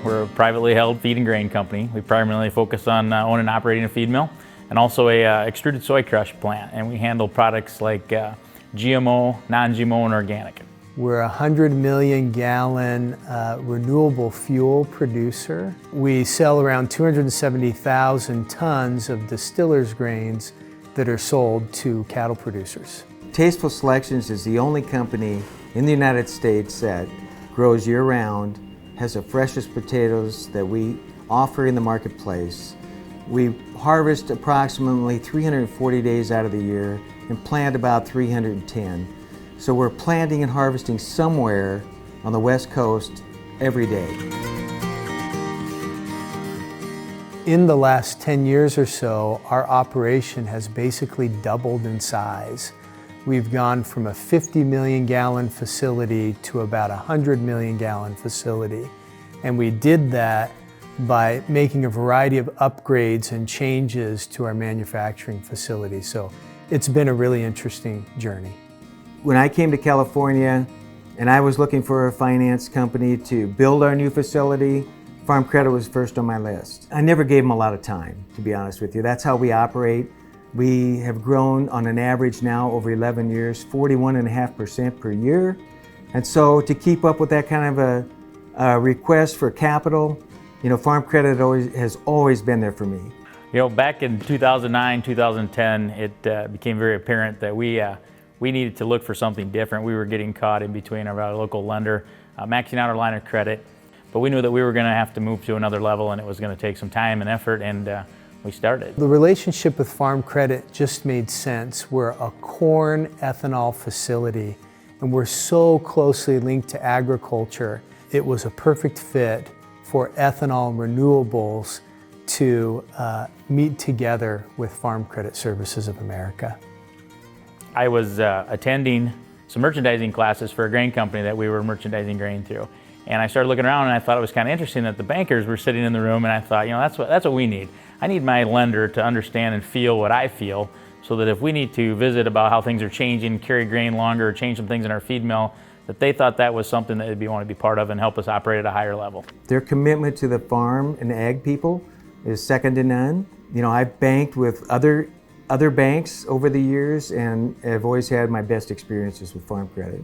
We're a privately held feed and grain company. We primarily focus on owning and operating a feed mill and also a extruded soy crush plant. And we handle products like GMO, non-GMO, and organic. We're a 100 million gallon renewable fuel producer. We sell around 270,000 tons of distillers grains that are sold to cattle producers. Tasteful Selections is the only company in the United States that grows year-round, has the freshest potatoes that we offer in the marketplace. We harvest approximately 340 days out of the year and plant about 310. So we're planting and harvesting somewhere on the West Coast every day. In the last 10 years or so, our operation has basically doubled in size. We've gone from a 50 million gallon facility to about a 100 million gallon facility. And we did that by making a variety of upgrades and changes to our manufacturing facility. So it's been a really interesting journey. When I came to California and I was looking for a finance company to build our new facility, Farm Credit was first on my list. I never gave them a lot of time, to be honest with you. That's how we operate. We have grown on an average now over 11 years, 41.5% per year. And so to keep up with that kind of a request for capital, Farm Credit has always been there for me. Back in 2009, 2010, it became very apparent that we needed to look for something different. We were getting caught in between our local lender, maxing out our line of credit, but we knew that we were going to have to move to another level and it was going to take some time and effort, and we started. The relationship with Farm Credit just made sense. We're a corn ethanol facility and we're so closely linked to agriculture. It was a perfect fit for ethanol and renewables to meet together with Farm Credit Services of America. I was attending some merchandising classes for a grain company that we were merchandising grain through. And I started looking around and I thought it was kind of interesting that the bankers were sitting in the room, and I thought, that's what we need. I need my lender to understand and feel what I feel, so that if we need to visit about how things are changing, carry grain longer, or change some things in our feed mill, that they thought that was something that they'd want to be part of and help us operate at a higher level. Their commitment to the farm and ag people is second to none. I've banked with other banks over the years and have always had my best experiences with Farm Credit.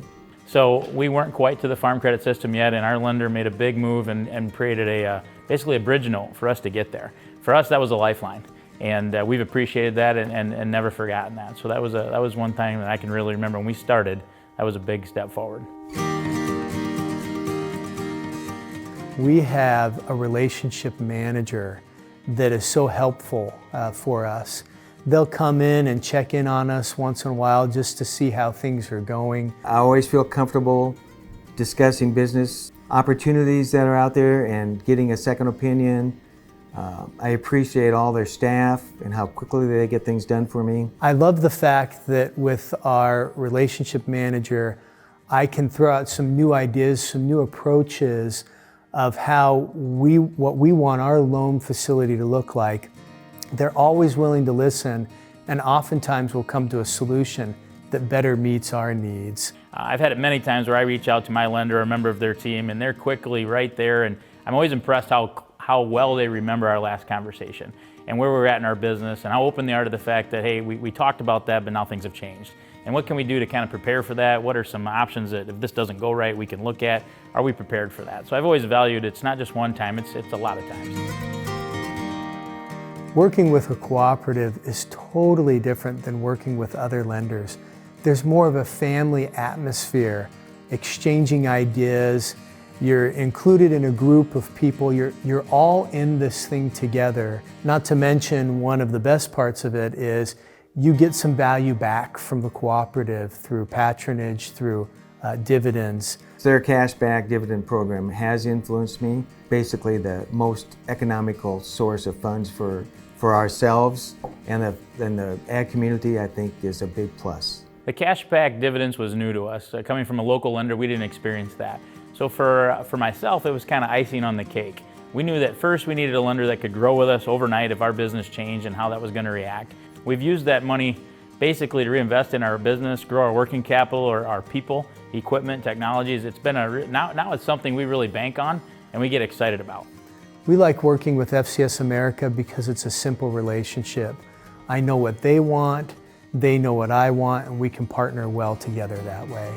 So we weren't quite to the Farm Credit system yet, and our lender made a big move and created basically a bridge note for us to get there. For us, that was a lifeline, and we've appreciated that and never forgotten that. So that was one thing that I can really remember when we started. That was a big step forward. We have a relationship manager that is so helpful for us. They'll come in and check in on us once in a while just to see how things are going. I always feel comfortable discussing business opportunities that are out there and getting a second opinion. I appreciate all their staff and how quickly they get things done for me. I love the fact that with our relationship manager, I can throw out some new ideas, some new approaches of what we want our loan facility to look like. They're always willing to listen, and oftentimes will come to a solution that better meets our needs. I've had it many times where I reach out to my lender or a member of their team, and they're quickly right there, and I'm always impressed how well they remember our last conversation and where we're at in our business and how open they are to the fact that, hey, we talked about that, but now things have changed. And what can we do to kind of prepare for that? What are some options that if this doesn't go right, we can look at? Are we prepared for that? So I've always valued it's not just one time, it's a lot of times. Working with a cooperative is totally different than working with other lenders. There's more of a family atmosphere, exchanging ideas. You're included in a group of people. You're all in this thing together. Not to mention, one of the best parts of it is you get some value back from the cooperative through patronage, through dividends. Their cashback dividend program has influenced me. Basically the most economical source of funds for ourselves and the ag community, I think, is a big plus. The cashback dividends was new to us. Coming from a local lender, we didn't experience that. So for myself, it was kind of icing on the cake. We knew that first we needed a lender that could grow with us overnight if our business changed and how that was going to react. We've used that money basically to reinvest in our business, grow our working capital or our people, equipment, technologies. It's been now it's something we really bank on and we get excited about. We like working with FCS America because it's a simple relationship. I know what they want, they know what I want, and we can partner well together that way.